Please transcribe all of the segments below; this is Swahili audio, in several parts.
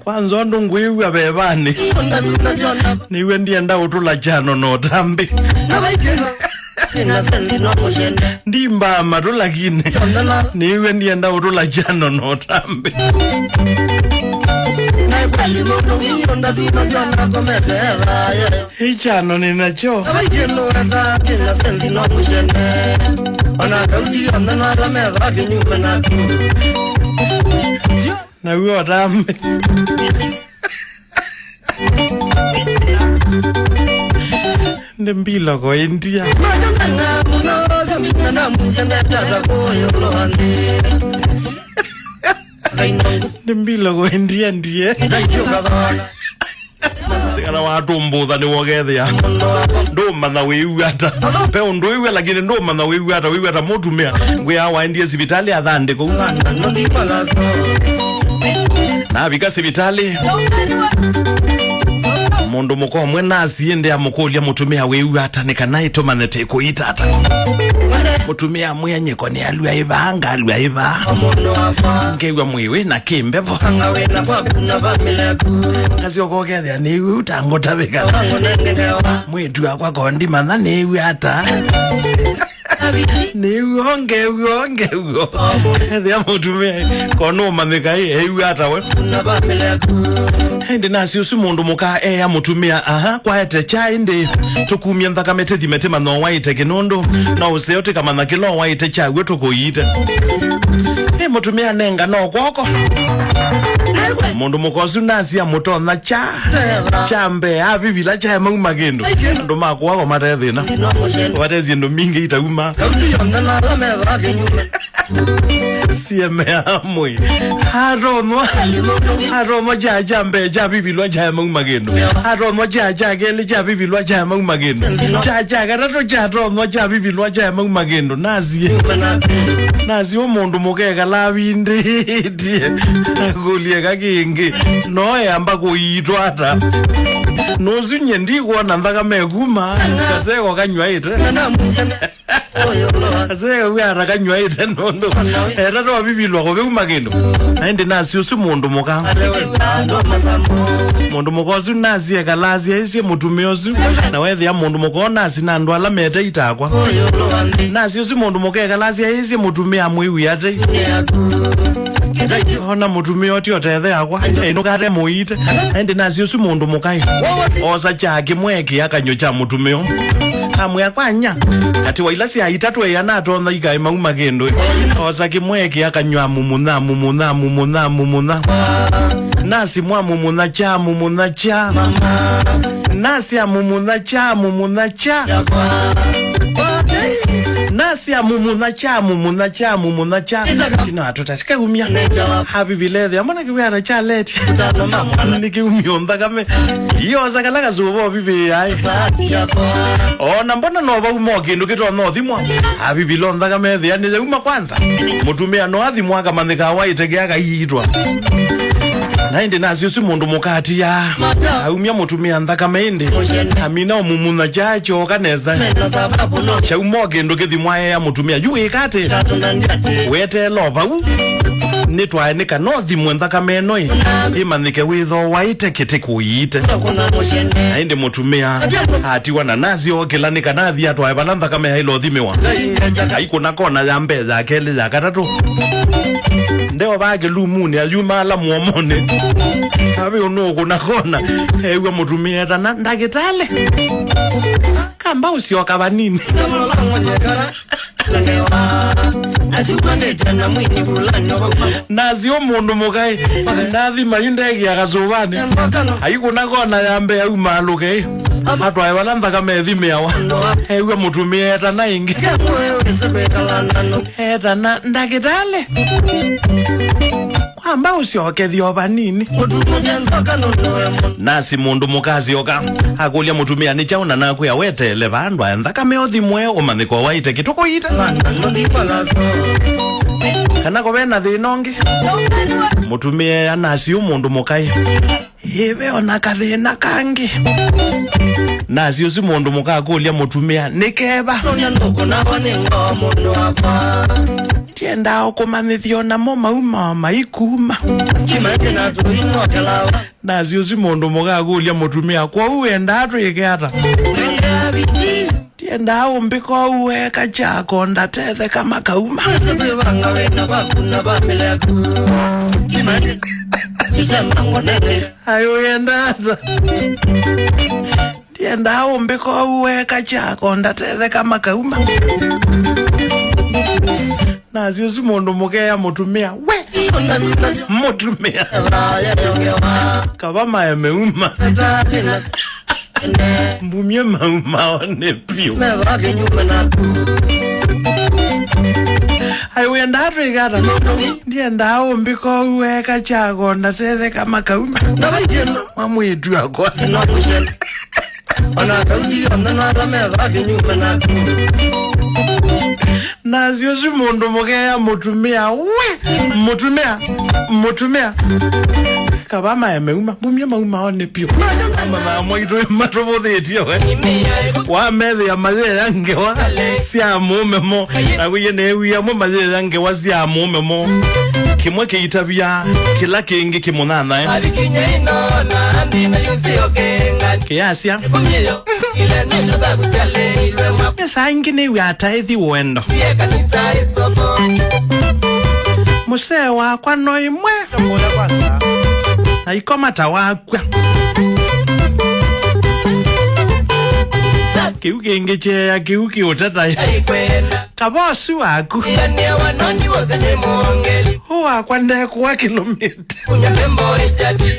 kwanza ndungwiwa bebani niwe ndienda utula chano no tambi ndimba matula kine niwe ndienda utula chano no tambi ichano ninacho na wiwa tambi Mbilo ko India Mbilo ko India ndiye Sikana watu mbuza ni wogethia ndoma na wiwata pe undu wiwe lakini ndoma na wiwata mutumia ngwe awa ndiye sibitali athande ko na bika sibitali mundu muko mwena asiende amukolia mutumia wiwata nikanaito manete kuita ata mutumia mwenye ko ni alwa ibanga ngewa mwiwe na kimbepo kazi okogethia ni utango tabika mwetu akwa kondi mana ni wiwata ni uonge ethia mutumia kono manika wiwata we Hindi nasi usi mundu muka ya mutumia kwa hete chai ndi tukumia nthakame thimete mano waite kinondo na useote kama na kilo waite chai wetu kuite mutumia nenga no kwoko mundu mukosu nasi ya mutona chambe abibila chai magendo ndo makwa kwa matethina watezi ndo mingi itauma sieme amwe haromo jambe jabibilwa jama magendo haromo gele jabibilwa jama magendo garato jaromo jabibilwa jama magendo nazi omundu mukeka labindi akulie kakingi noyamba kuyitwa ata nozinye ndikuona nthakame kuma kaseko kanywaite kaseko kuyara kanywaite nondo erato wabibilwa kobe kumagendo aindi nasi usi mundu muka osu nasi ekalasi isi mutumia osu na wethi ya mundu muka nasi na ndu ala mete itakwa nasi usi mundu muka ekalasi isi mutumia mwiwi ate ona mutumia oti othethe akwa inukate muite aindi nasi usi mundu muka osa chaki mweki akanyo cha mutumia amwe akwanya ati wailasi aitatu ya nato na ikai magendo osa kimweki akanywa mumuna nasi mwa mumuna cha nasi amumuna cha nasi ya mumuna cha tina atotashika umia happy bilethe amona kiwara cha leti nikiumionda kame iyo zakalaga zubo bibi ai ona mbona no ba umokindu kito no thimwa happy bilonda kame thia ni uma kwanza mutumia no athimwa kama nikawaitegeaga yitwa naindi nasi usi mundu mukati ya aumia mutumia nthakame indi amina omumuna chacho kaneza cha umokindu kithimwa ya mutumia yuikate wete loba nitwae nika no thimwe nthakame no imanike witho waite kiti kuyite naindi mutumia atiwa na nazi okila nika nathi atwae bana nthakame hailo thimiwa aikuna kona ya mbeza keli ya katatu ndeo bage lumuni ayumala muomone abi unuko nakona ewe mutumia tana ndagitale kamba usioka banini nazi omundu mukai nathi mayindegi akazubane ayikuna kona yambe ayumaluke atwae bana nthakame thimiawa ewe mutumia tana ingi tana ndagitale kwamba usioke thioba nini nasi mundu mukazi oka akulia mutumia ni chauna na kuya wetele bandu anthakame othimwe umaniko waite kituko ita kana ko bena thinongi mutumia anasi umundu mukai ibe ona kathina kangi nasi usi mundu muka akulia mutumia nikeba tienda okumanithio na mo mauma maikuma Kimagina tuinwa kalawa na ziozi mondo mugagulia mutumia kwa uenda atwigata tienda umbiko uweka chako ndatethe kama kauma Sebanga wena bakuna bameleku Kimagina Chichama nene ayo endata tienda umbiko uweka chako ndatethe kama kauma na ziozi mondo mugea mutumia we mutumia kaba ya meuma mbumye mauma one pio ayo enda atwigata ndienda umbiko uweka chako ndatethe kama kauma mamwitu akwa na ziozi mondo mugea mutumia we mutumia kaba ya meuma mbumye mauma one pio mama mwitu matobothetie we wa methe ya mazee yange wa sia mume mo na kuye ne wiya mo mazee yange wa sia mume mo kimwe kiitabia kila kingi kimunana Abikinye ino na ndina yusio kenga kiasia ile nilo bagusale ilwe mwapu esa ingine wiataithi wendo Ye kanisa isomo muse wakwa no imwe na ikomata wakwa kiu kingi chea kiu kiutatai Aikwenda kabosi waku Yane wanoni wose ni mwongeli wakwa ndekuwa kilomita Unyalembo ichati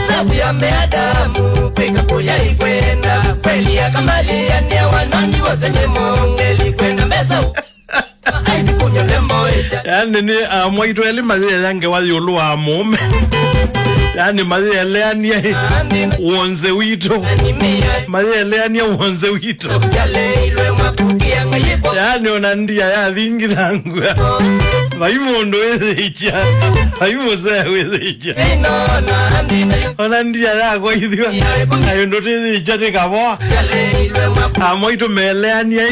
Nabu ya meadamu Pika kuya ikwenda Kweli ya kamali Yane wanoni wose ni mwongeli Kwenda meza Aiti kunyalembo ichati yani ni mwitu eli mazee yange waliulu wa mume yani mazee leania uonze wito mazee leania uonze wito yani onandia ya dhingi nangu vaimundo wezecha vaimosea wezecha onandia ya kwa hithio ayo ndo tezecha tikaboa mwitu meleania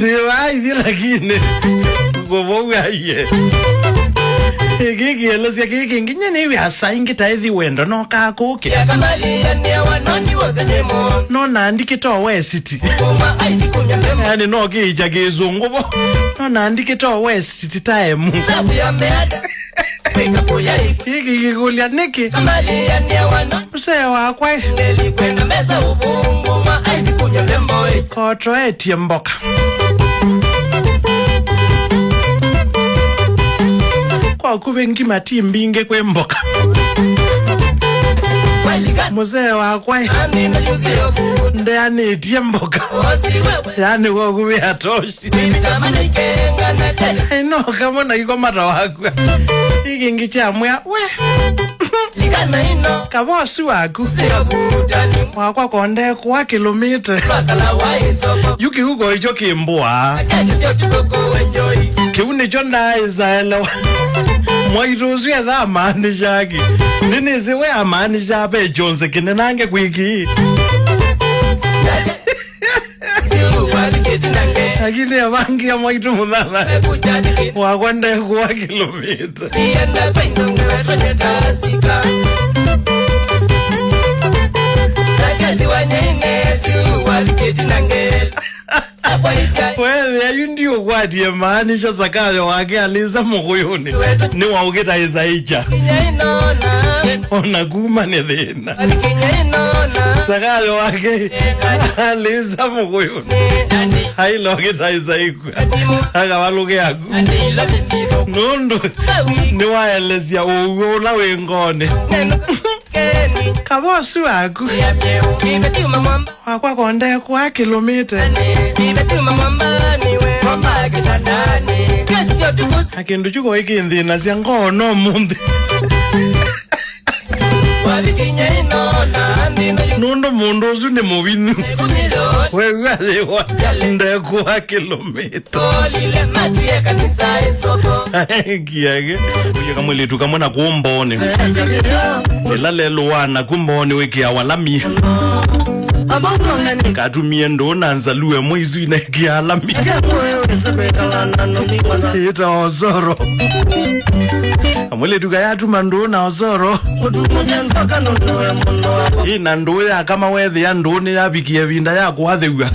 Tiwai lakini goboga ye Gigielesia giginginya ni asaingi taithi wendo no kakuke no nandikito wesiti yani no gija gizungu bo no nandikito wesiti time Gigulia niki mse wakwa kotro etie mboka kwa kuvengi matimbinge kwe mboka mzee wakwa ndani etie mboka yani kwa kuve atoshi no kama na iko mata wakwa ikingi chamwea we kabosi waku wakwa konde kwa kilomita yuki huko icho kimbua kiuni chonda izaelewa mwairuzu ya dha amani shaki nini ziwe amani shape jonse kine nange kwiki lakini ya vangi ya mwaitu mudhala wakwa nde kwa kilomita wewe ayundio kwati maanisha sakayo wake aliza mukuyuni ni waukita izaicha ona kuma ni dhina sakayo wake aliza mukuyuni hailo kita izaikwa haka waluke yaku nundu ni waelezia uula wengone kabosi waku wakwa konde kwa kilomita akindu chuko iki nthina cia ngono mundi nundu mundu usu ni mubinu wewe wa ndekuwa kilomita olile matuye kanisa isoko kiage uye kamwili tukamona kumbone lelo wana kumbone wiki awalami katumie ndo nanza luwe mwizu ineki alami ita ozoro amwele tukayatu mandu na ozoro ina ndo ya kama wethi ya ndo ni ya biki ya vinda ya kuwathewa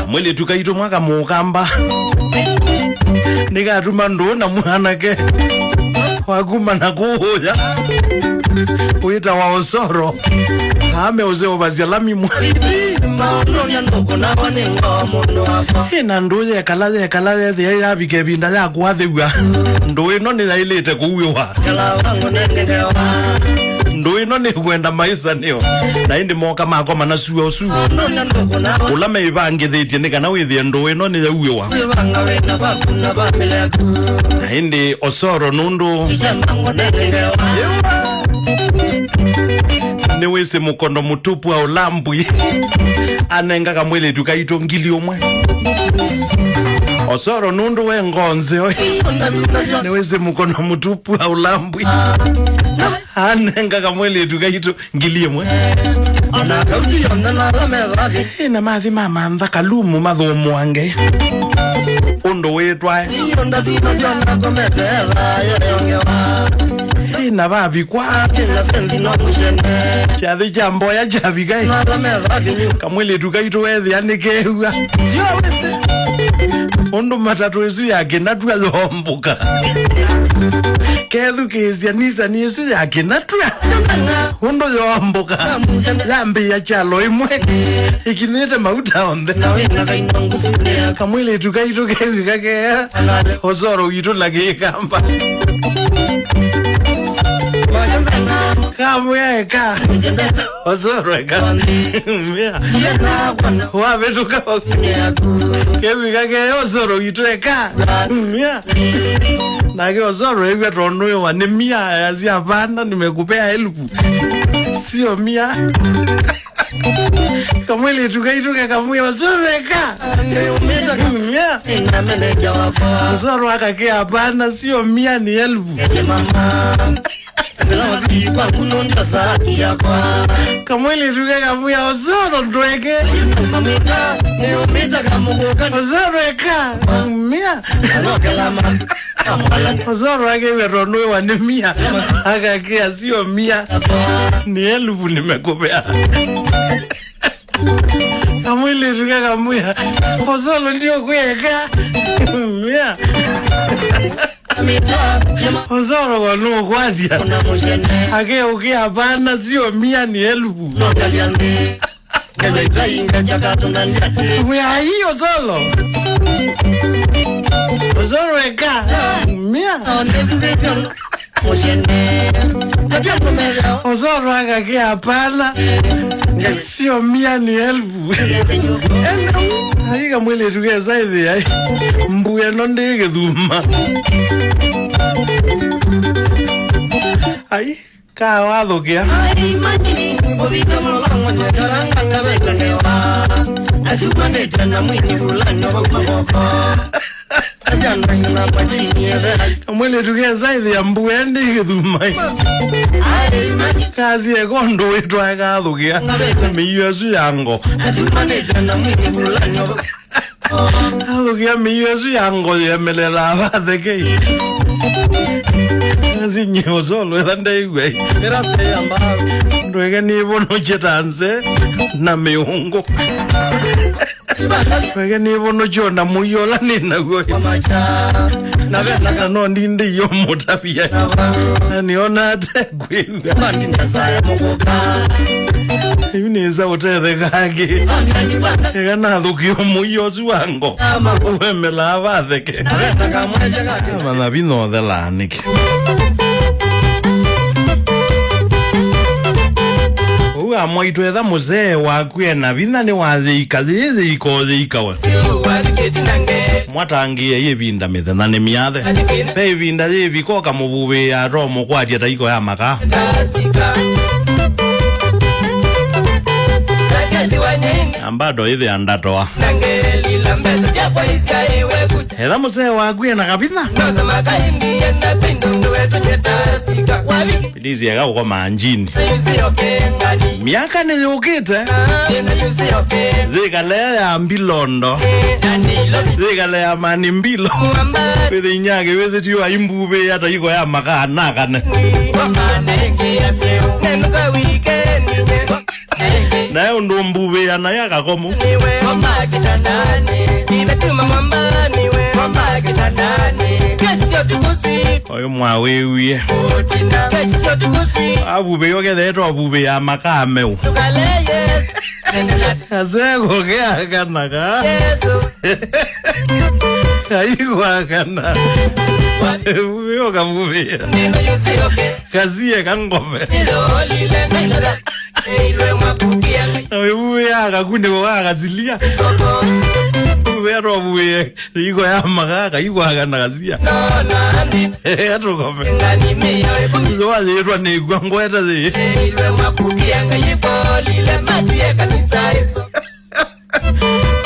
amwele tukaitu mwaka mukamba nikatuma ndo na mwanake wakuma na kuhoja uita wa ozoro hame uzeo bazialami ina nduye ekalaze thia ya bike binda ya kwathewa ndu ino ni yailite kuwiwa ndu ino ni kwenda maisa niyo na indi moka mako manasuwa usu ulame ibangithetie ni kana withie ndu ino ni yawiwa na indi osoro nundu ni wese mukondo mutupu au lambwi anenga kamwele tukaito ngili omwe osoro nundu we ngonze oi ni wese mukondo mutupu au lambwi anenga kamwele tukaito ngili omwe ina mathi mama ntha kalumu mathomo wange undo wetwa ina babi kwa chathi jambo ya jabigai kamwele tukaito wethi anikewa undo matatu esu yake natua zombuka kethu kizia nisa ni esu yake natua undo zombuka lambi ya chalo imwe ikinete mauta onde kamwele tukaito kethu kake ozoro wito lage kamba kamweka ozoro eka wabe tukawa kewi kake ozoro wito eka nage ozoro ewe tono wa ni mia ya Shabana nimekupea 1000 sio 100 kamwele tukaituka kamwe ozoro eka ozoro akake Shabana sio 100 ni 1000 kamwele tuka kamwe ozoro ndweke ozoro eka 100 ozoro akewe ronwe wa ni 100 akake sio 100 ni 1000 nimekupea kamwele tuka kamwe ozoro ndio kweka 100 ozoro wano kwadia ake uke Shabana sio 100 ni 1000 wea hiyo zolo ozoro eka 100 ozoro akake Shabana sio 100 ni 1000 Aika mwele tuke saithi ai mbuya nonde githuma ai ka wathukia ai majini bobika mulango nyakaranga ngabeka ngewa asubane tena mwini fulani wabako ajana majini mwele tuke saithi ya mbuya nde githuma ai kazi ekondo wetu akathukia miyo su yango asubane tena mwini fulani athukia miyo su yango yemelela abatheke zinye ozolo ethande igwe ndwege nibono chetanze na miungo ndwege nibono chona muyola ninago no ndinde yo mutapia niona ate gwiwa Yuneza utete kage Ega thukio muyozu wango Uwemela abatheke Mana bino the lanike Uwa mwitu etha muzee wakwe na bina ni wazeika zeika wa Mwatangie yebinda methana ni miathe Pe binda yebikoka mubuwe ya romo kwa jeta iko ya maka ambado hivi andatoa nangeli lambeza chakwa isa iwe kucha hela mzee wagwe na kabisa noza makaindi enda pindu wetu nyetasika waviki Pilizi ya kwa manjini yusi okengani miaka ni ukite yusi okengani zikale ya Mbilondo zikale ya mani Mbilo Wezi nyage wezi tiwa imbube yata yiko ya maka nakane na ya ndo mbube ya na ya kakomu oyo mwawewie abube yoke deto abube ya maka ameu Azego kea kanaka Aiko akana Uyo kamuvia Kazie kangome Uyo akakunde kwa akazilia Uyo uwe Iko ya makaka Iko akana kazia Ato kome Uyo zirwa ni guangweta zi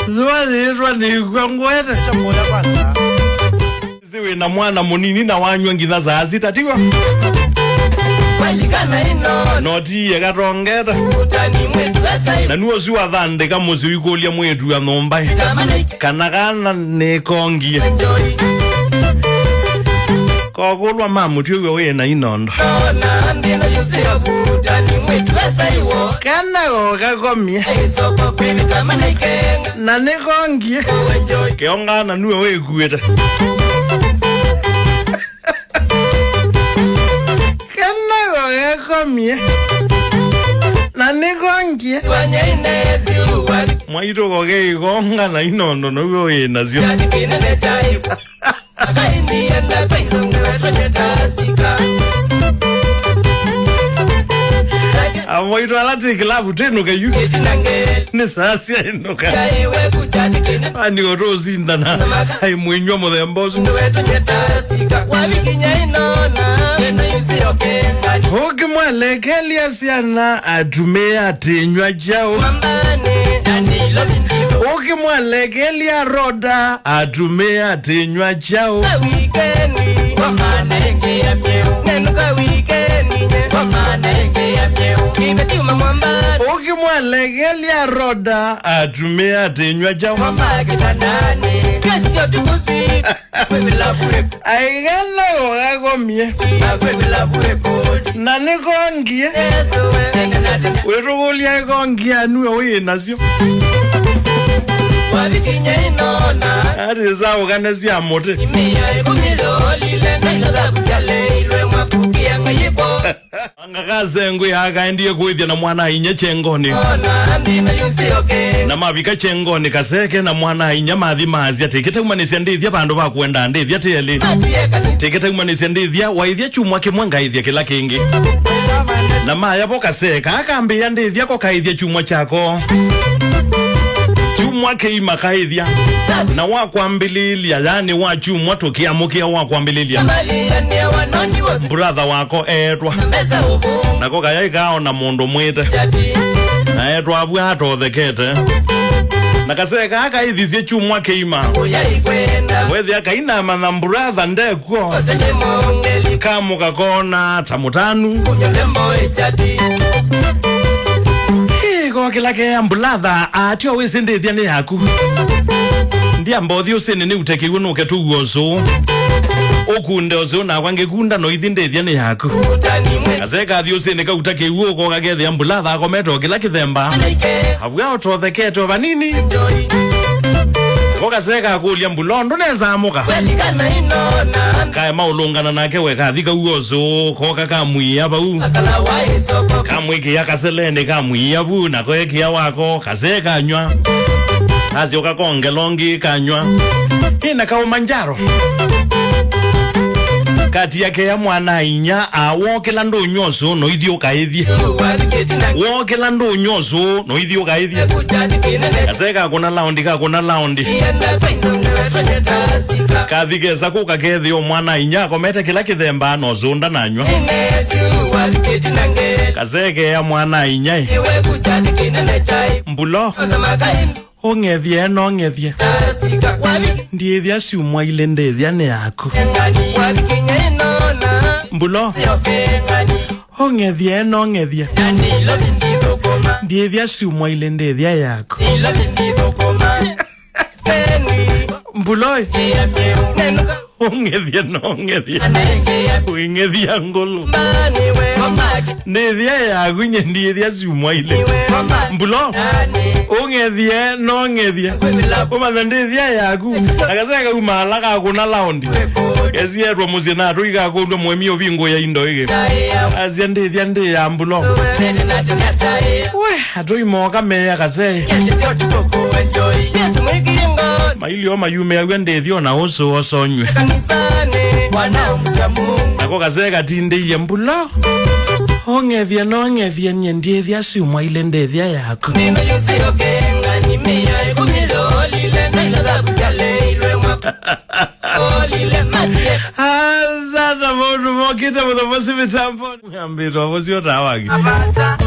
Zuwa zirwa ni guangweta Ziwe na mwana munini na wanywa ngina za zita tiwa Noti ya katongeta na nuo ziwa dhande kamo ziwi kolia mwetu ya nombai Kanakana ne kongie Kokulwa mamu tiyo we na inondo Kana koka komye Na ne kongie Keonga na nuo we kuweta Komie na nikongie mwaito koke ikonga na inondo no yena sio Amoito alati klabu tenu kayu ne sasa enoka ani orozi ndana ai mwenyo modembozo Hoki mwale keli asiana atume atenywa jao Hoki mwale keli aroda atume atenywa jao Hoki mwale keli aroda atume atenywa jao Aigala wakakomye na nikongie Werogolia kongie anuwe weye nasio Ati zao kanezi ya mote Angakaze ngwe haka ndiye kuhithia na mwana inye chengoni Na mavika chengoni kaseke na mwana inye mathi mazia Tekete kumanisia ndithia pandu pa kuenda ndithia tiyeli Tekete kumanisia ndithia waithia chumwa kimwanga ithia kila kingi Na maya po kaseka akambia ndithia ko kaithia chumwa chako Chumwa keima kaithia Na wakwambililia yani wachumwa tokiamukia wakwambililia Brother wako etwa Na koka ya ikao na mundu mwite Na etwa abu hato thekete Na kaseka haka ithisie chumwa keima Wethi haka inama na brother ndekuo Kamu kakona tamutanu Kwa kila kea mbladha atio wisi ndithia ni yaku Ndia mbothi usini ni utekiwe nuke tu uozo Okunde ozo na wange kunda no ithi ndithia ni yaku Azeka athi usini kautake uo kwa kagethi mbladha akometo kila kithemba Abuga ototheketo vanini Koka seka akulia mbulondo neza amuka Kaya maulungana nake weka thika uozo Koka kamui hapa u Kamui kia kaselene kamui hapu Na koe kia wako kaseka nywa Hazi oka konge longi kanywa Hina kao manjaro Kati yake ya mwana inya Woke lando nyoso no ithi ukaithie Woke lando nyoso no ithi ukaithie Kaseka kuna laundi Kathigeza kuka kethi o mwana inya Komete kila kithemba no zunda nanywa wabiketi nange Kazeke ya mwana inyai iwe kuchati kinene chai Mbilo Osamakai Ongethie no ngethie Sika wabiki Ndiethia siumwa ile ndethia ni yaku Ngani wabikinya inona Mbilo Yoke ngani Ongethie no ngethie Nani ilo bindido koma Ndiethia siumwa ile ndethia yaku Ilo bindido koma Peni Mbilo Kia miu Nenuka Ongethie no ngethie Anengea Wingethia ngolo Niwe Omaki Ndethia yaku nye ndiethia siumwa ile Niwe Omaki Mbilo Nani Ongethie no ngethie Umatha ndethia yaku Akaseka umalaka kuna laundi Ezierwa muzina tuika kundo mwemi obingo ya indo ige Azia ndethia ndi ya Mbilo We atoi moka meya kasei Maili oma yume ya ndethio na oso osonywe Ako kaseka tinde iye Mbilo Ongethie no ngethie nye ndethia siumwa ile ndethia yaku Nino yusiro kenga ni miya ikumilo lile nailo zabusiale ilwe mwaka Olile matie Sasa modu mokita muthomosi mitambo Mbilo wazi yota wagi Mabata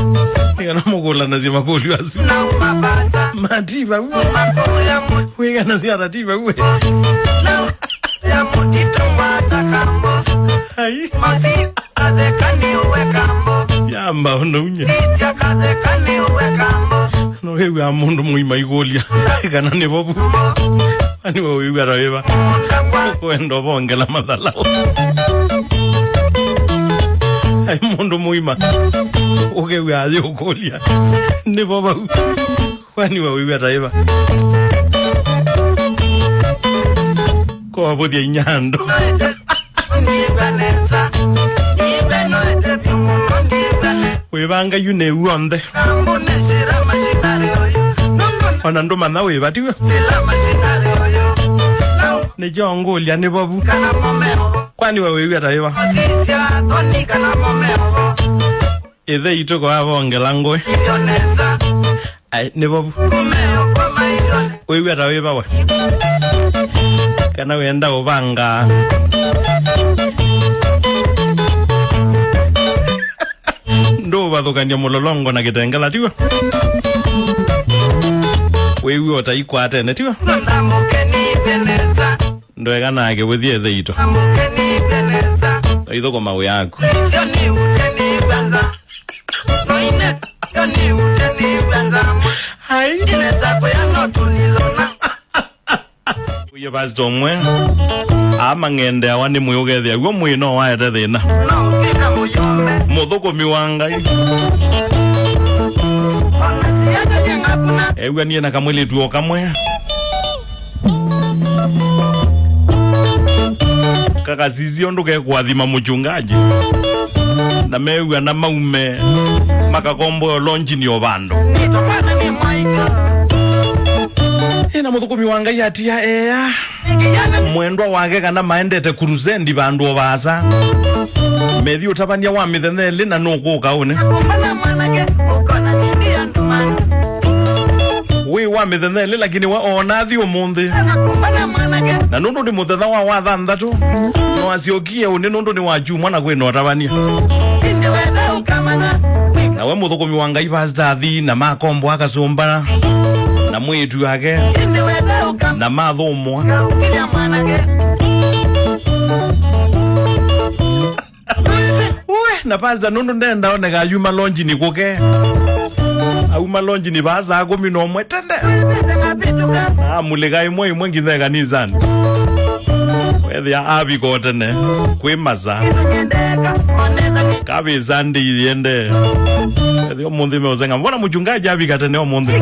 Ika mukula nazi makuli wazi Na mabata Matiba uwe Mapo ya muti Wika nazi atatiba uwe Na ya muti tumata kambo Hai Masi adekani uwe kambo Yamba ono unye Itia kadekani uwe kambo No hewe amundu muima igulia Kana ni bobu Ani wewe arawewa Kwendo bongela madhalao Ai mundu muima Ugewe azi ukolia Ni bobu Kwani wewe arawewa Kwa budia inyando Nibanesa Nibeno ete piumuno nibene Webanga yune uonde Kambu neshira mashinari oyo Onando mana webatiwe Sila mashinari oyo Ni jongolia ni bobu Kana momeo Kwani wewe arawewa Osisia toni kana momeo Ithe itoko abongela ngwe Ilionesa Ai ni bobu Momeo kwa mailione Wewe arawewa we Kana wenda ubanga Ndo bathukania mulolongo na kitengela tiwa Wewe otaikwate ne tiwa Nanda mukeni benesa Ndo eganake withie theito Mukeni benesa Ithoko mawe yaku Yoni uteni benza Noine Yoni uteni benza Hai Inesa kwa notulilona Uye pastor mwe Ama ngende awani muyugethia Gwo mwino waete thina No kika muyome Muthoko miwangai Onasiaga jenga kuna Ewa niye na kamwili tuo kamwe Kaka sisi ondoke kuathima muchungaji Na mewa na maume Makakombo lonji ni obando Nitokana ni maika Ina muthukumi wangai atia ea Nikijana Mwendwa wake kana maendete kuruzendi bandu obasa Methi utabania wa mitheneli na nukuka une kumbana manake Ukona ningia ndumani We wa mitheneli lakini wa onathi umuthi Kumbana manake Na nundu ni muthetha wa wathanthatu No asiokie une nundu ni wa jumwa na kwina utabania Indi weda ukamana Na we muthukumi wangai pastathi na makombo akasumba Na mwitu yake Indi weda ukamana Na mathumwa Kilia manake We na pasta nundu ndenda oneka yuma lonji ni kuke Auma lonji ni basa akumi no mwe tende Senga bituka Mulika imwe imwe ngithe kanisani Wethia abiko tene Kwi maza Nyendeka Oneza Kabisa ndi yende Wethia omunthi meusenga Mbona mchungaji abika tene omunthi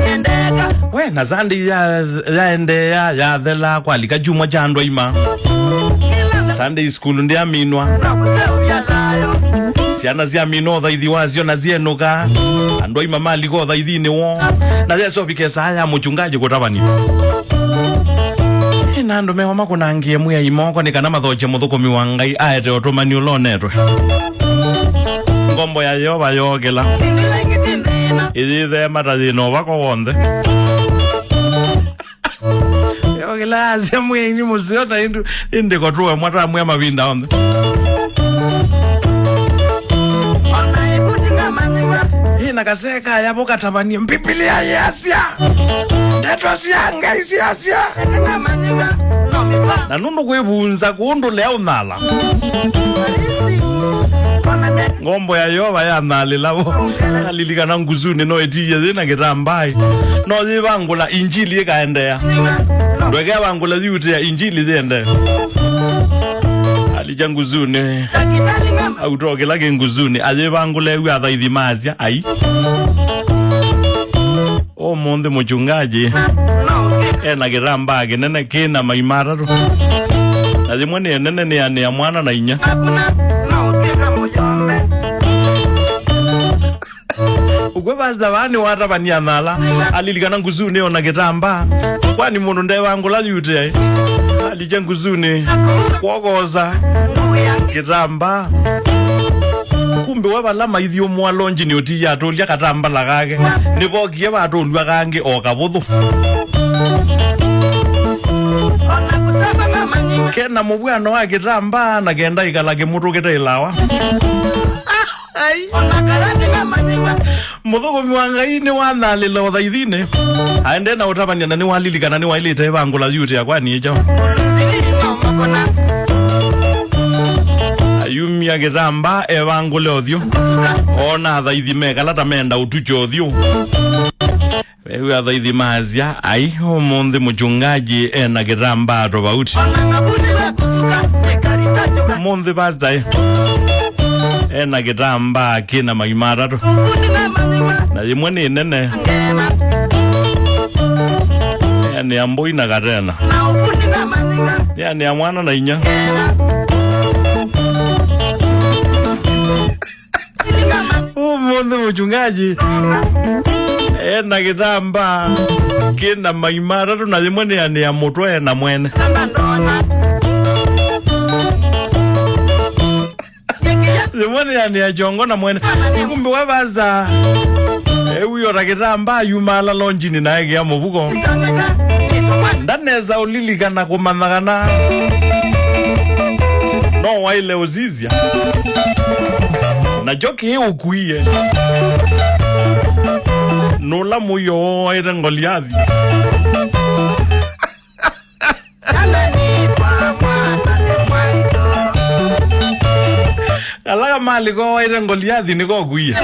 Nyendeka We na sandi ya ende ya thela Kwa lika jumwa chandwa ima Sunday school ndi aminwa Siana zia mino thaithi wazio na zienuka Andwa ima maliko thaithi ni wo Na zia sopi kesa haya mchungaji kutabani Nando mewa makunangie muya imoko Nikana mathoche muthukomi wangai Aete otomani ulonetwe Ngombo ya yoba yogela Ithe matazino wako wonde Yogela azia muya ini musiota Indi kotuwe mwata muya mabinda onde Kina kaseka yapo katabani mpipilia yesia. Ndeto sianga isiasia. Na nundu kwebunza kuundule au nala. Ngombo ya yoba ya nali labo. Alilika na nguzuni no etiye zina kitambai. No zibangula injili ikaendea. Ndweke bangula ziute ya injili ziende. Alija nguzuni. Autoke lake nguzuni. Aje bangula yu adha mazia. Ai. O monde mchungaji. Na kiramba nene kina maimara ro. Aje mwene nene ni ya mwana na inya. Ukwebaza bani wata banianala alilikana nguzuni ona kitamba kwani mundu ndai wangu la yute alija nguzuni kwogoza kitamba kumbe wabala maithio mwalonji ni oti ya tolia katamba lagage nibogie batolwa kange okabuthu kena mubwana wa kitamba na kenda ikalage mutu kitailawa ai muthugo miwangai ni wanalilo thaithine aende na utabania na ni walilikana ni wailite bangula yute ya kwani ejo ayumia kitamba ebangule othio ona thaithi kalata menda utucho othio wewe thaithi mazia ai omonde mchungaji na kitamba tofauti monde bazai na kitamba kina maimara to na yimwe nene ni amboi na garena ni amwana na inya monde mchungaji na kitamba kina maimara to na yimwe ni amotwe na mwene Zemone ya ni ajongo na mwene kumbe wabaza uyo rakitamba yumala lonjini na ege ya mubugo ndaneza ulilikana kumanagana no waile uzizia na joki hii ukuiye nula muyo waile ngoliathi alaga mali ko waile ngoliathi ni ko kuiye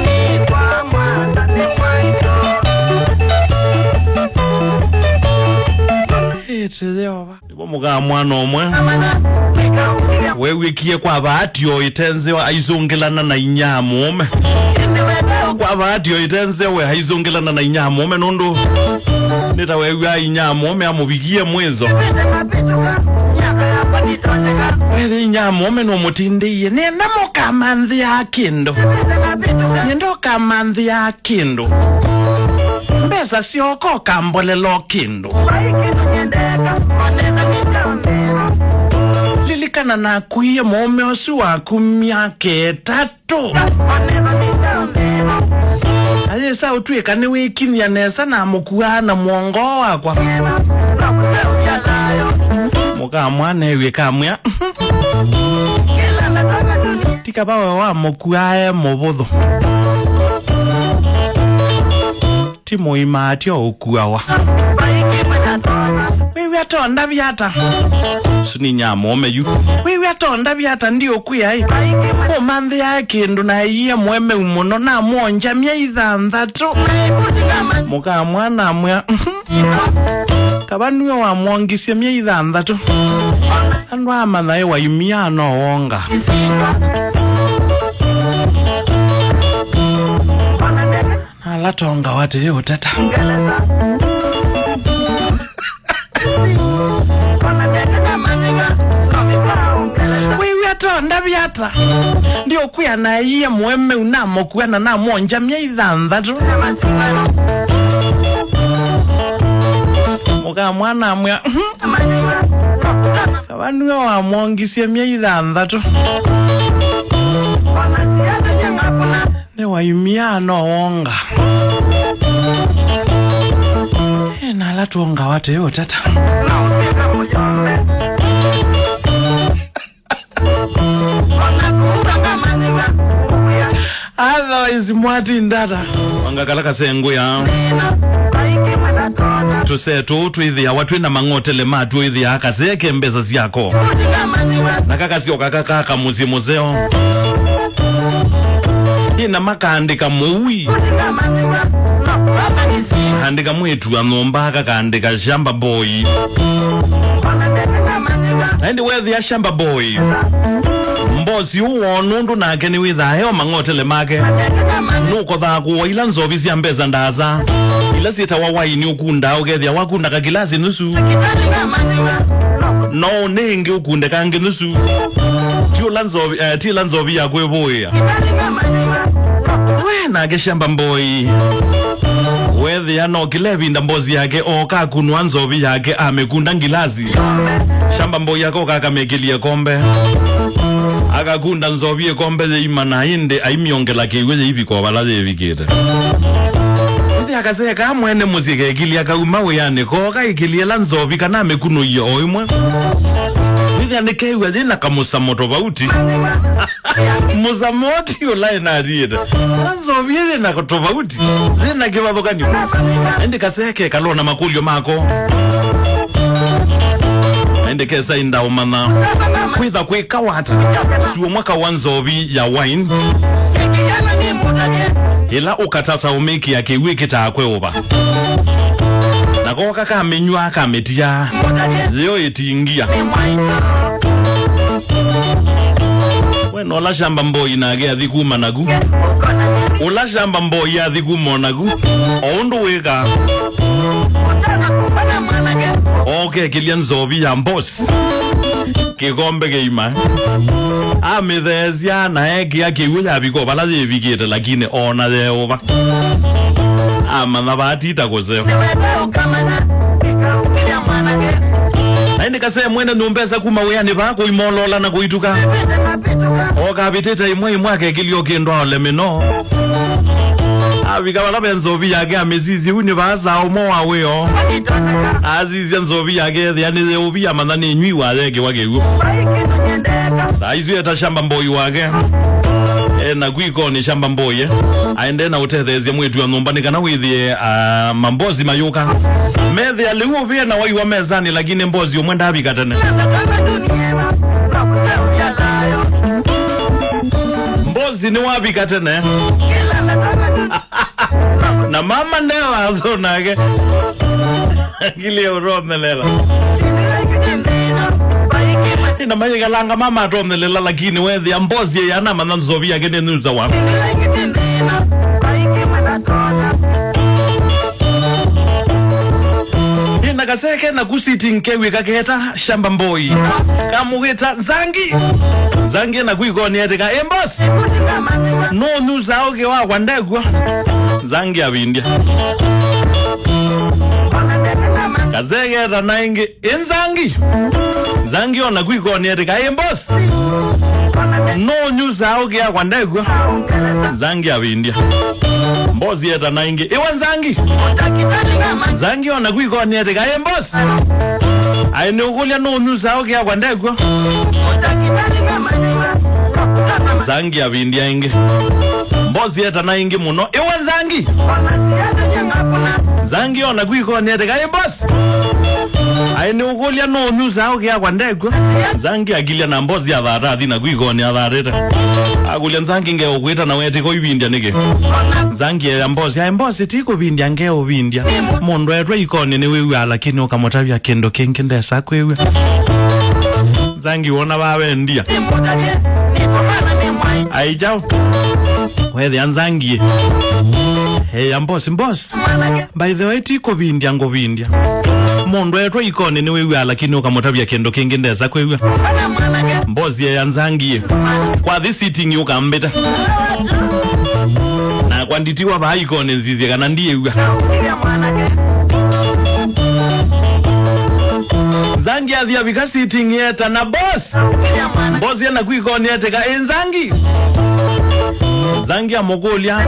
Ibo muga mwana omwe wewe kie kwa bahati yo itenze aizongelana na inyamu ome kwa bahati yo itenze we aizongelana na inyamu ome nondo nita wewe inyamu ome amubigie mwezo wewe inyamu ome no mutindiye nenda mukamanthi ya kindo nendo kamanthi ya kindo Mbesa sioko kambolelo kindo Lilikana na kuiye mome osu wa kumyake tatu Aye sa utuye kane wikini ya nesa na mukua na mwongo wakwa Muka mwane wika mwya Tika bawe wa mukua mobodho Timo imatio ukuawa Wewe atonda biata Suni nyamo meyu Wewe atonda biata ndio kuya O mandhi ya kindu na iye mweme umuno na mwonja mia ithanthatu Muka mwana mwya Kabanuyo wa mwongisya mia ithanthatu Andu amanhae wa imia no wonga Alatonga wate yu teta Wewe atonda biata Ndio kuya na iye mweme unamo kuena na mwonja mia ithanthatu Muka mwana mwya Kabanuyo wa mwongisya mia ithanthatu Ne waimia no wonga Na latu wonga wate yu tata Otherwise mwati ndata Anga kalaka sengu ya tusetu tuithia watu na mangotele matu ithia kaseke mbeza ziyako nakaka siyo kakaka muzeo ina makaandika muwi andika mwetu anomba kakaandika shamba boy naindi wethi ya shamba boy mbozi uwo nundu nake ni witha heo mangotele make nuko thakuwa ila nzovi cia mbeza ndaza ila sita wawaini ukunda ugethia wakunda kakilasi nusu no ningi ukunde kangi nusu tila nzovi ya kwevoya we nake shamba mboi wethi ya no kilevinda mbozi yake o kakunwa nzovi yake amekunda ngilasi shamba mboi yako kakamekilie kombe akakunda nzovi kombe zeimana inde aimiongela kiwe zeiviko bala zevikite ndi akaseka mwene muzike kilia kauma weyane ko kaikilie la nzovi kana mekuno iyo oimwe ndi andikewe zina kamusa moto bauti musamoti ulai na rieda nzovi zina kotobauti zina kibadokani ndi kaseke kalona makulio mako ende kesa inda umana kwitha kwikawata suo mwaka wa nzovi ya wine ila ukatata umeki ya kiwiki taakwe uba nako kaka menywa kametia zio itingia weno ola shamba mboi nage athikuma nagu ola shamba mboi athikuma nagu oundu wika okay kilia nzovi ya mbosi kikombe geima amithezia na eki ya kiwe ya biko bala zevikite lakini ona zeova amana batita kozeo naindi kase mwene numbeza kuma weyani bako imolola na kuituka oka biteta imwe imwake kilio kendwa lemino abika bala benzovi yake amezizi uni baza omo waweo azizi nzovi yake yani zeobi amana ni nywi wake wagewo saizu ya shamba mboi wake na kwiko ni shamba mboye aende na utethezia mwetu ya nombani kana withie mambozi mayuka methi aliuo vya na waiwa mezani lakini mbozi umwenda habika tene mbozi ni wabika tene na mama nela azonake kili uromelela ina majiga langa mama atomnelela lakini wethi ya mbozi ya nama nanzovi ya gene nuza wa ina kaseke na kusiti nkewi kaketa shamba mboi kamuhita zangi na kuikoni etika embosi no nuza oge wa wandegwa zangi ya vindia kazege ranaingi zangi ona kuikoni etika embosi no nuza oge ya wandegwa zangi ya vindia mbozi eta naingi iwa zangi ona kuikoni etika embosi aine ukulia no nuza oge ya wandegwa zangi ya vindia ingi mbozi eta naingi muno iwa zangi ona kuikoni etika embosi aine ukulia no nuza oge ya wandegwa zangi agilia na mbozi ya dharathi na kuikoni ya dharita agulia zangi nge ukwita na weti ko ibindia nige zangi ya mbozi ya mbozi tiko bindia nge ubindia mondo etwa ikoni ni wewe lakini ukamotabia kendo kengi ndesa kwewe zangi wona bawe ndia aijao wewe anzangi ya mbozi by the way tiko bindia ngo bindia mondo etwa ikoni ni wewe lakini ukamotabia kendo kengi ndesa kwewe mbozi ya nzangi kwa this sitting ukambeta na kwa nditiwa ba ikoni nzizi kana ndiye uga zangi athia bika sitting yeta na boss yana kuikoni yeteka enzangi zangi ya mogolia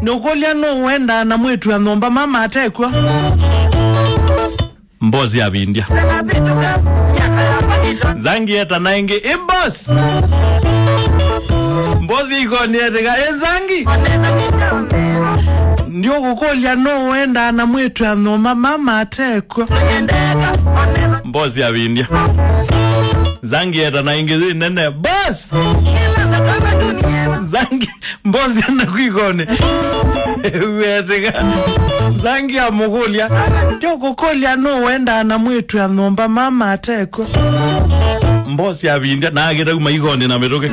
nogolia no wenda na mwetu ya nomba mama atekwa mbozi ya bindia zangi yeta naingi boss mbozi ikoni yeteka enzangi ndio kukolya no wenda na mwetu anoma mama atekwa mbozi ya vindia zangi eta na ingezi nene boss zangi mbozi anda kuikone weteka zangi ya mukolya ndio kukolya no wenda na mwetu anomba mama atekwa mbozi ya vindia na ageta kumaikone na metoke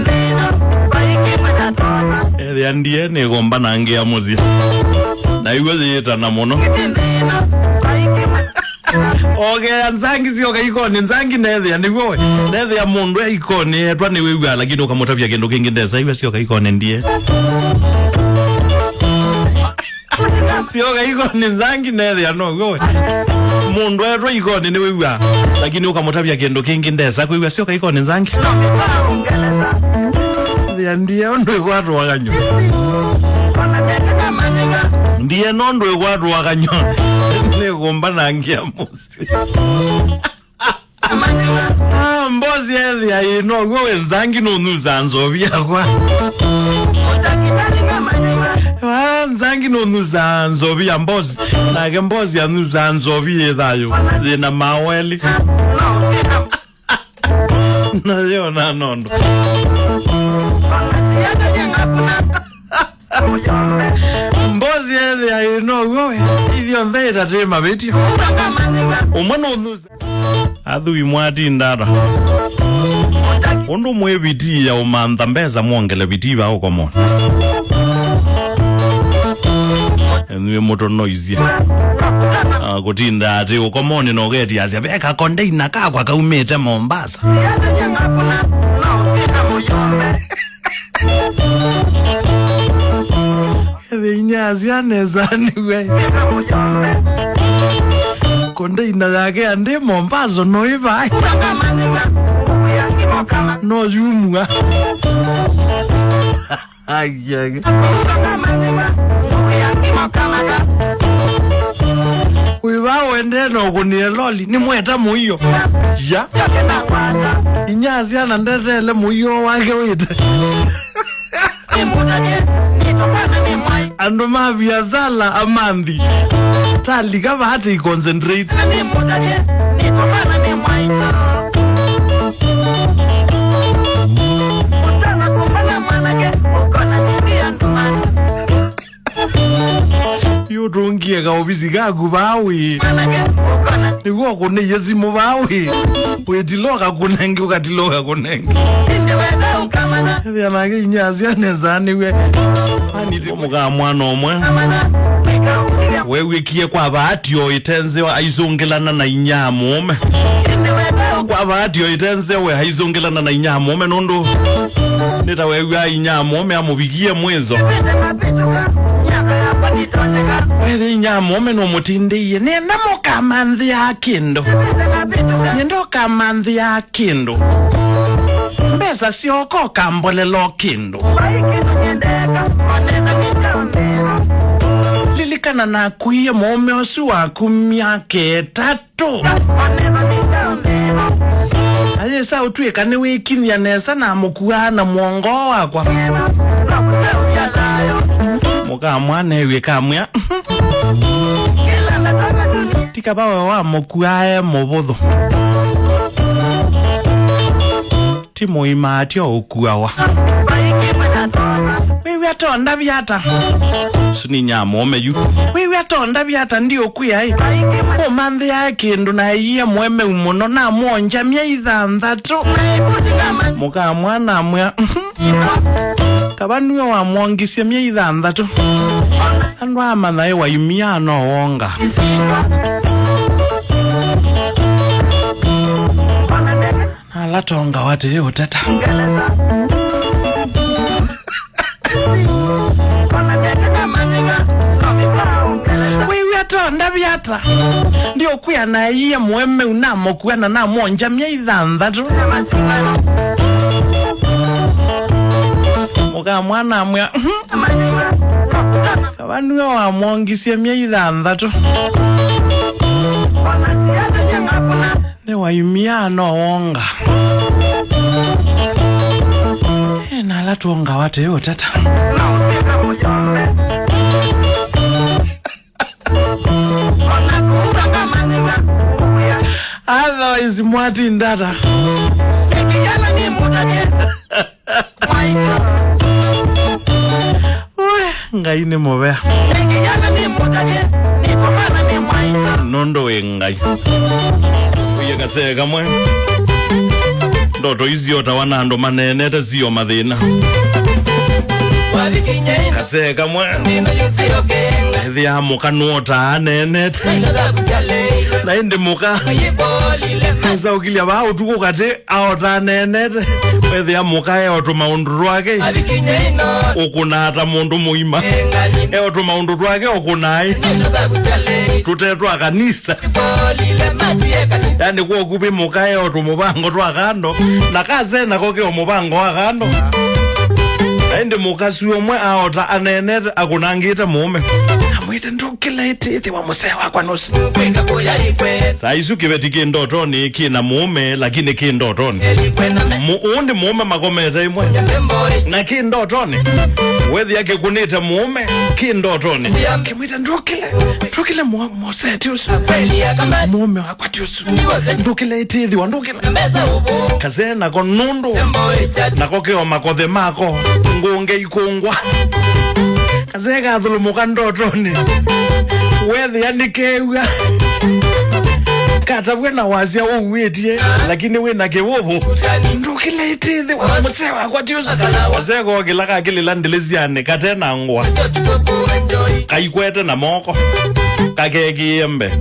ndiye ne gomba nange ya muzi na iwe zeta na mono okay nzangi sio kaikone nzangi nethe ndiko nethe ya mundu ya ikone etwa ni wewe lakini ukamutavya kendo kingi ndesa iwe sio kaikone ndiye sio kaikone nzangi nethe ya no wewe mundu etwa ikone ni wewe lakini ukamutavya kendo kingi ndesa kwa iwe sio kaikone nzangi ndiye ndo kwatu wakanyo ndiye nondo kwatu wakanyo ne gomba nangia musi mbozi ethi ayino wewe nzangi no nuzanzo byakwa nzangi no nuzanzo bya mbozi nage mbozi ya nuzanzo byethayo zina maweli nayo na nondo mbozi ethi ayino wewe ithio ntheita tema betio umwana unuza athui mwati ndara ondo mwe biti ya umantha mbeza mwongele biti ba ukomo enwe moto noise kutinda ati ukomoni no geti azia beka container kakwa kaumete Mombasa Nyazi anezani we container yake ande Mombasa no iba no yumwa ayage Wiwa wende no kunieloli ni mweta muyo ya Nyazi anandetele muyo wake wite ando mavia zala amandi tali kama hata i-concentrate yudungie kaubisi kagu bawi nikuwa kune yesimu bawi wetiloka kunengi ukatiloka kunengi yanage Nyazi anezani we muka mwana omwe wewe kie kwa bahati yo itenzewa aizongelana na inyamu ome kwa bahati yo itenzewe aizongelana na inyamu ome nondo nita wewe inyamu ome amubigie mwezo wewe inyamu ome no mutindiye nenda moka mandhi ya kindo nendo kamandhi ya kindo mbesa sioko kambole lo kindo lilikana na kuiye mome osu waku miake 3 aye sa utueka ne wekinya nesa na mukuwa na mwongo wakwa muka mwana weka mwa tika bawe wa mukuwa mobodho timo imatio ukuawa wewe atonda byata suni nyamo meyu wewe atonda byata ndio kuya o mandhi yake ndo na yiye mweme umuno na monja mya ithanthatu muka mwana mwa kabanwe wa mwongisya mya ithanthatu andu amanaye wa imiano wonga alatonga wate utata wewe atonda byata ndio kuya na yiye mweme unamo kuana na monja mya ithanthatu muka mwana mwa kabanwe wa mwongisya mya ithanthatu ne wa imiano wonga na la tuonga wate yo tata Otherwise mwati ndata. Kijana ni mutane. Ngai ni mobea. Kijana ni mutane. Ni pomana ni mwaika. Nondo wengai. Uye kase kamwe. Ndoto hizi yota wanando manene te siyo madhina. Wabikinye. Kase kamwe. Nino yusio kenga. Thia muka nuota anene. Nainoga kusiale. Na indi muka. Kayiboli lema. Kasa ukilia ba utuko kate aota anene. Thia muka eotu maundu wake. Wabikinye ino. Ukunata mundu muima. Eotu maundu wake ukunai. Nainoga kusiale. Tutetwa kanisa. Kayiboli lema tuye kanisa. Yani kuwa kupi muka eotu mubango twa kando. Na kaze na koke o mubango wa kando. Ende mukasi omwe aota anene akunangita mume. Amwite ndokila itithi wa musea wakwa nusu. Kweka poya ikwe. Saisu kibetiki ndotoni kina mume lakini ki ndotoni. Elikwena me. Muundi mume makomete imwe. Nyambemboi. Na ki ndotoni. Wedhi yake kunita mume ki ndotoni. Kimwite ndokile musea tiusu. Kweli ya kama. Mume wakwa tiusu. Niwose. Ndokila itithi wa ndokila. Mbeza ubu. Kaze nako nundu. Nyamboi chati. Nako keo makothe mako. Ngunge ikungwa. Kaze kathulumuka ndotoni. Wedhi yanikewa. Kata wena wazia uwetie. Lakini wena kewopo. Ndokila itithi wa musea wakwa tiusu. Wazee kwa kilaka akili landeleziane. Katena ngwa. Sio tukoku enjoy. Kaikwete na moko. Kakeki yembe.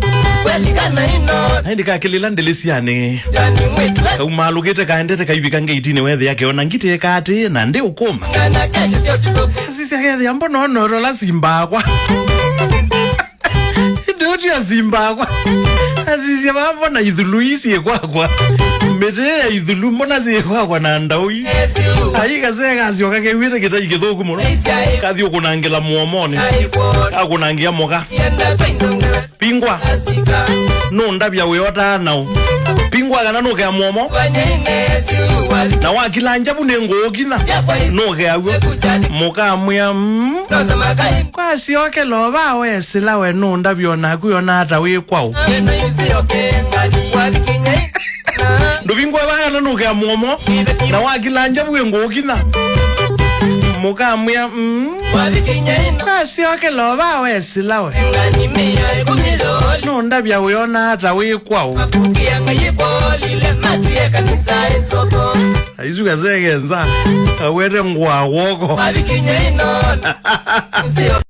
Kweli kana ino. Hindi kakili landeleziane. Jani mwitu. Kaumalukite kaendete kaibika ngeitine wedhi yake ona ngite kati na ndi ukuma. Ngana kesho sio tukoku. Sisi yake yambo nonoro la Zimbabwe. Ndio ya Zimbabwe. Sisi mambo na idhuluisi kwa. Mete ya idhulu mbona zi kwa na ndawi. Yesu. Aika zeka zio kake wite kita ikithoku muno. Kathi ukunangila muomoni. Akunangia moka. Yenda paindonga. Pingwa. Asika. No ndabya weyota nao. Pingwa kana no kya muomo. Kwanye inesu wali. Na wakilanja bunengokina. No kya wo. Moka amya Noza makai. kwa sioke loba wesila we no ndabyona kuyona ata wikwao. Yendo yusio kengani. Wabikinye. Ndubingwa bana no kya muomo. Na wakilanja bwengokina. Moka amya Wabikinye ino. kwa sioke loba wesila we. Ngani miya kumiloli. No ndabya weyona ata wikwao. Mapukia ngayiboli lema tuye kanisa isoko. Aizu kazegenza. Awete ngwa woko. Wabikinye ino. Sio